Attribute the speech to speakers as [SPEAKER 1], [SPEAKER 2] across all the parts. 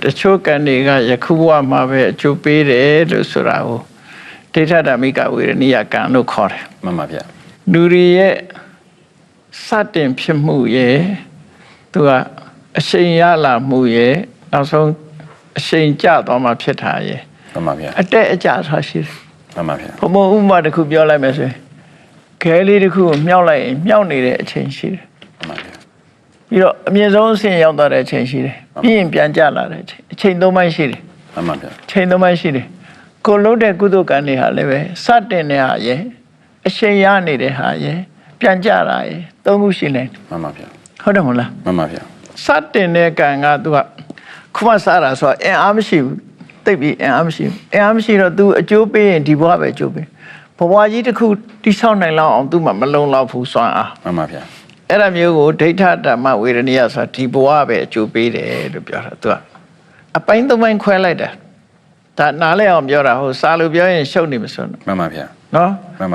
[SPEAKER 1] တချို့ကံတွေကယခုဘဝမှာပဲအကျိုးပေးတယ်လို့ဆိုတာကိုဒိဋ္ဌဓမ္မိကဝေရဏိယကံလို့ခေါ်တယ်
[SPEAKER 2] မှန်ပါဗျာ
[SPEAKER 1] လူတွေရဲ့စတင်ဖြစ်မှုရဲ့သူကအရှိန်ရလာမှုရဲ့နောက်ဆုံးအရှိန်ကျသွားမှဖြစ်တာရဲ့
[SPEAKER 2] မှန်ပါဗျာ
[SPEAKER 1] အတက်အကျထားရှိတယ်
[SPEAKER 2] မှန်ပါဗျာ
[SPEAKER 1] ဘုံဥပမာတစ်ခုပြောလိုက်မယ်ဆိုရင်ခဲလေးတစ်ခုကိုမြောက်လိုက်ရင်မြောက်နေတဲ့အချိန်ရှိတယ်
[SPEAKER 2] မှန်ပါဗျာ
[SPEAKER 1] ပြီးတော့အမြင့်ဆုံးအဆင့်ရောက်သွားတဲ့အချိန်ရှိတယ်ပြီးရင်ပြန်ကျလာတဲ့အချိန်သုံးပိုင်းရှိတယ်
[SPEAKER 2] မှန်ပါဗျာ
[SPEAKER 1] ချိန်သုံးပိုင်းရှိတယ်ကိုလုံးတဲ့ကုသိုလ်ကံတွေဟာလည်းပဲစတင်တဲ့ဟာရဲ့အရှိန်ရနေတဲ့ဟာရဲ့ပြန်ကျလာရဲ့သုံးခုရှိနေ
[SPEAKER 2] မှန်ပါဗျာ
[SPEAKER 1] ဟုတ်တယ်မဟုတ်လား
[SPEAKER 2] မှန်ပါဗျာ
[SPEAKER 1] စတင်တဲ့ကံကသူကခုမှစားတာဆိုတော့အင်အားမရှိဘူးတိတ်ပြီးအင်အားမရှိဘူးအင်အားမရှိတော့ तू အကျိုးပေးရင်ဒီဘဝပဲအကျိုးပေးဘဝကြီးတစ်ခုတိဆောက်နိုင်လောက်အောင် तू မှမလုံလောက်ဘူးစွမ်းအား
[SPEAKER 2] မှန်ပါဗျာ
[SPEAKER 1] အဲ့ဒါမျိုးကိုဒိဋ္ဌဓမ္မဝေရဏိယဆိုတာဒီဘဝပဲအကျိုးပေးတယ်လို့ပြောတာ तू ကအပိုင်းသုံးပိုင်းခွဲလိုက်တာဒါနားလဲအောင်ပြောတာဟိုစာလို့ပြောရင်ရှုပ်နေမစွန်း
[SPEAKER 2] မှန်ပါဗျာ
[SPEAKER 1] နော်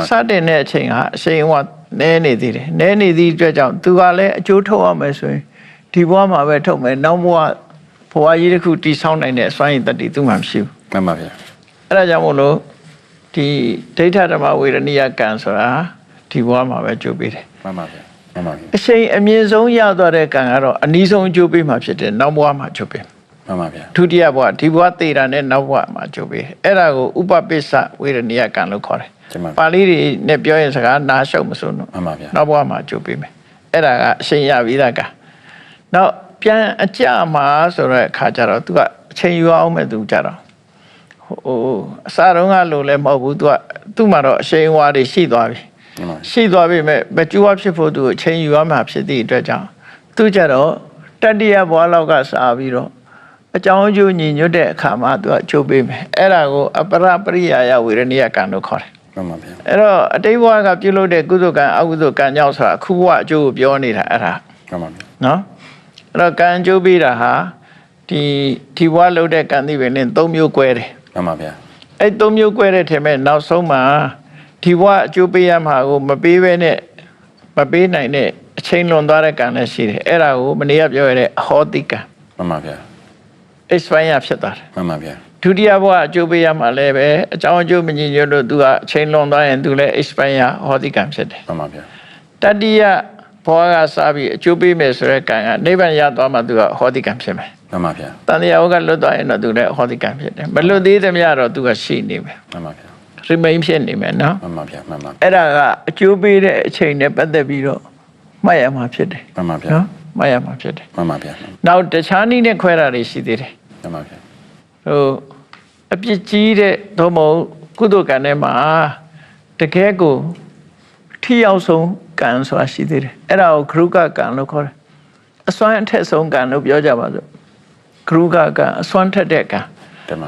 [SPEAKER 1] စတင်တဲ့အချိန်ဟာအချိန်ကနဲနေသေးတယ်နဲနေသည့်အတွက်ကြောင့် तू ကလည်းအကျိုးထုတ်ရမယ်ဆိုရင်ဒီဘဝမှာပဲထုတ်မယ်နောက်ဘဝဘဝကြီးတစ်ခုတည်ဆောက်နိုင်တဲ့အစွမ်းရည်တတိသူ့မှာမရှိဘူး
[SPEAKER 2] မှန်ပါဗျာ
[SPEAKER 1] အဲ့ဒါကြောင့်မို့လို့ဒီဒိဋ္ဌဓမ္မဝေရဏိယကံဆိုတာဒီဘဝမှာပဲကျိုးပေးတယ်
[SPEAKER 2] မှန်ပါဗျာမှန်ပါဗျာ
[SPEAKER 1] အချိန်အမြင့်ဆုံးရသွားတဲ့ကံကတော့အနည်းဆုံးကျိုးပေးမှာဖြစ်တယ်နောက်ဘဝမှာကျိုးပေး
[SPEAKER 2] မှန်ပါဗျာ
[SPEAKER 1] ဒုတိယဘဝဒီဘဝသေတာနဲ့နောက်ဘဝမှာကျိုးပေးအဲ့ဒါကိုဥပပိစ္ဆဝေရဏိယကံလို့ခေါ်တယ်ပါဠိတွေနဲ့ပြောရင်စကားနားရှုပ်မစိုးဘူး
[SPEAKER 2] မှန်ပါဗျာ
[SPEAKER 1] နောက်ဘဝမှာကျိုးပေးမယ်အဲ့ဒါကအချိန်ရပြီးသားကံနောက်ပြန်အကြမှာဆိုတော့အခါကျတော့ तू ကအချိန်ယူအောင်မဲ့ तू ကြတော့ဟိုအစတုန်းကလို့လည်းမဟုတ်ဘူး तू ကသူ့မှာတော့အချိန်ဝါတွေရှိသွားပြီရှိသွားပြီမဲ့မကျူဝဖြစ်ဖို့ तू အချိန်ယူရမှာဖြစ်သည့်အတွက်ကြောင့် तू ကြတော့တတိယဘဝလောက်ကစားပြီးတော့အကြောင်းအကျိုးညီညွတ်တဲ့အခါမှာ तू အကျိုးပေးမယ်အဲ့ဒါကိုအပရပရိယာယဝေရဏိယကံလို့ခေါ်တယ်
[SPEAKER 2] မှန်ပါဗျာ
[SPEAKER 1] အဲ့တော့အတိတ်ဘဝကပြုလုပ်တဲ့ကုသိုလ်ကံအကုသိုလ်ကံကြောင့်ဆိုတာအခုဘဝအကျိုးကိုပြောနေတာအဲ့ဒါ
[SPEAKER 2] မှန်ပါဗျာ
[SPEAKER 1] နော်အဲ့တော့ကံကျိုးပေးတာဟာဒီဘဝလုပ်တဲ့ကံသိပဲနဲ့၃မျိုး꿰တယ်
[SPEAKER 2] မှန်ပါဗျာ
[SPEAKER 1] အဲ့၃မျိုး꿰တဲ့ထဲမှာနောက်ဆုံးမှာဒီဘဝအကျိုးပေးရမှာကိုမပေးဘဲနဲ့မပေးနိုင်တဲ့အချိန်လွန်သွားတဲ့ကံလည်းရှိတယ်အဲ့ဒါကိုမနေ့ကပြောရတဲ့အဟောတိကံ
[SPEAKER 2] မှန်ပါဗျာ
[SPEAKER 1] expire ဖြစ်သွားတယ်
[SPEAKER 2] မှန်ပါဗျာ
[SPEAKER 1] ဒုတိယဘဝအကျိုးပေးရမှာလည်းပဲအကြောင်းအကျိုးမညီညွတ်လို့ तू ကအချိန်လွန်သွားရင် तू လည်း expire ဟောတိကံဖြစ်တယ်
[SPEAKER 2] မှန်ပါဗျာ
[SPEAKER 1] တတိယဘဝကစပြီးအကျိုးပေးမယ်ဆိုတဲ့ကံကနိဗ္ဗာန်ရသွားမှ तू ကဟောတိကံဖြစ်မယ်
[SPEAKER 2] မှန်ပါဗျာ
[SPEAKER 1] တန်တရားဝကလွတ်သွားရင်တော့ तू လည်းဟောတိကံဖြစ်တယ်မလွတ်သေးသမျှတော့ तू ကရှိနေမယ်
[SPEAKER 2] မှန်ပါဗျာ
[SPEAKER 1] remain ဖြစ်နေမယ်နော်
[SPEAKER 2] မှန်ပါဗျာမှန်ပါ
[SPEAKER 1] အဲ့ဒါကအကျိုးပေးတဲ့အချိန်နဲ့ပတ်သက်ပြီးတော့မှတ်ရမှာဖြစ်တယ်
[SPEAKER 2] မှန်ပါဗျာ
[SPEAKER 1] နော်မှတ်ရမှာဖြစ်တယ်
[SPEAKER 2] မှန်ပါဗျာ
[SPEAKER 1] နောက်တခြားနည်းနဲ့ခွဲတာတွေရှိသေးတယ်
[SPEAKER 2] မှန်ပါဗျာ
[SPEAKER 1] ဟိုအပြစ်ကြီးတဲ့သို့မဟုတ်ကုသိုလ်ကံထဲမှာတကယ်ကိုထိရောက်ဆုံးကံဆိုတာရှိသေးတယ်အဲ့ဒါကိုဂရုကကံလို့ခေါ်တယ်အစွမ်းအထက်ဆုံးကံလို့ပြောကြပါစို့ဂရုကကံအစွမ်းထက်တဲ့ကံ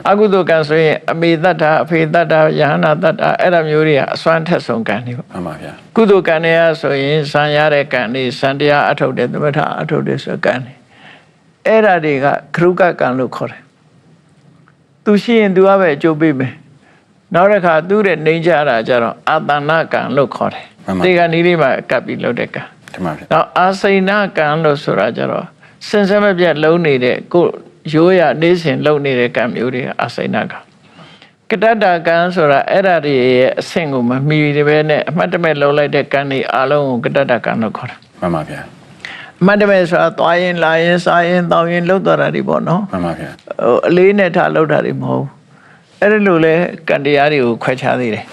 [SPEAKER 1] အကုသိုလ်ကံဆိုရင်အမေတ္တာအဖေတ္တာယဟနာတ္တာအဲ့ဒါမျိုးတွေကအစွမ်းထက်ဆုံးကံတွေပေါ့
[SPEAKER 2] မှန်ပါဗျာ
[SPEAKER 1] ကုသိုလ်ကံတွေကဆိုရင်ဇံရတဲ့ကံတွေဇံတရားအထုတ်တဲ့သမထအထုတ်တဲ့ဆိုကံတွေအဲ့ဒါတွေကဂရုကကံလို့ခေါ်တယ်သူရှိရင်သူကပဲအကျိုးပေးမယ်နောက်တစ်ခါသူ့ရဲ့နှိမ့်ကြတာကြတော့အာတဏကံလို့ခေါ်တယ်ဒီကနေ့လေးမှာကပ်ပြီးလုပ်တဲ့ကံ
[SPEAKER 2] မှန်ပါဗျာ
[SPEAKER 1] နောက်အာစိဏကံလို့ဆိုတာကြတော့စင်စမပြတ်လုံးနေတဲ့ကိုရိုးရနေစဉ်လုံးနေတဲ့ကံမျိုးတွေအာစိဏကံကတ္တကံဆိုတာအဲ့ဒါတွေရဲ့အဆင့်ကိုမမီတဲ့ပဲနဲ့အမှတ်တမဲ့လုံးလိုက်တဲ့ကံတွေအလုံးကိုကတ္တကံလို့ခေါ်တယ်
[SPEAKER 2] မှန်ပါဗျာ
[SPEAKER 1] အမှတ်တမဲ့ဆိုတာသွားရင်လာရင်စားရင်တောင်းရင်လှုပ်သွားတာတွေပေါ့နော်
[SPEAKER 2] မှန်ပါဗျာ
[SPEAKER 1] ဟိုအလေးနဲ့ထားလှုပ်တာတွေမဟုတ်အဲ့ဒါလိုလဲကံတရားတွေကိုခွဲခြားသေးတယ်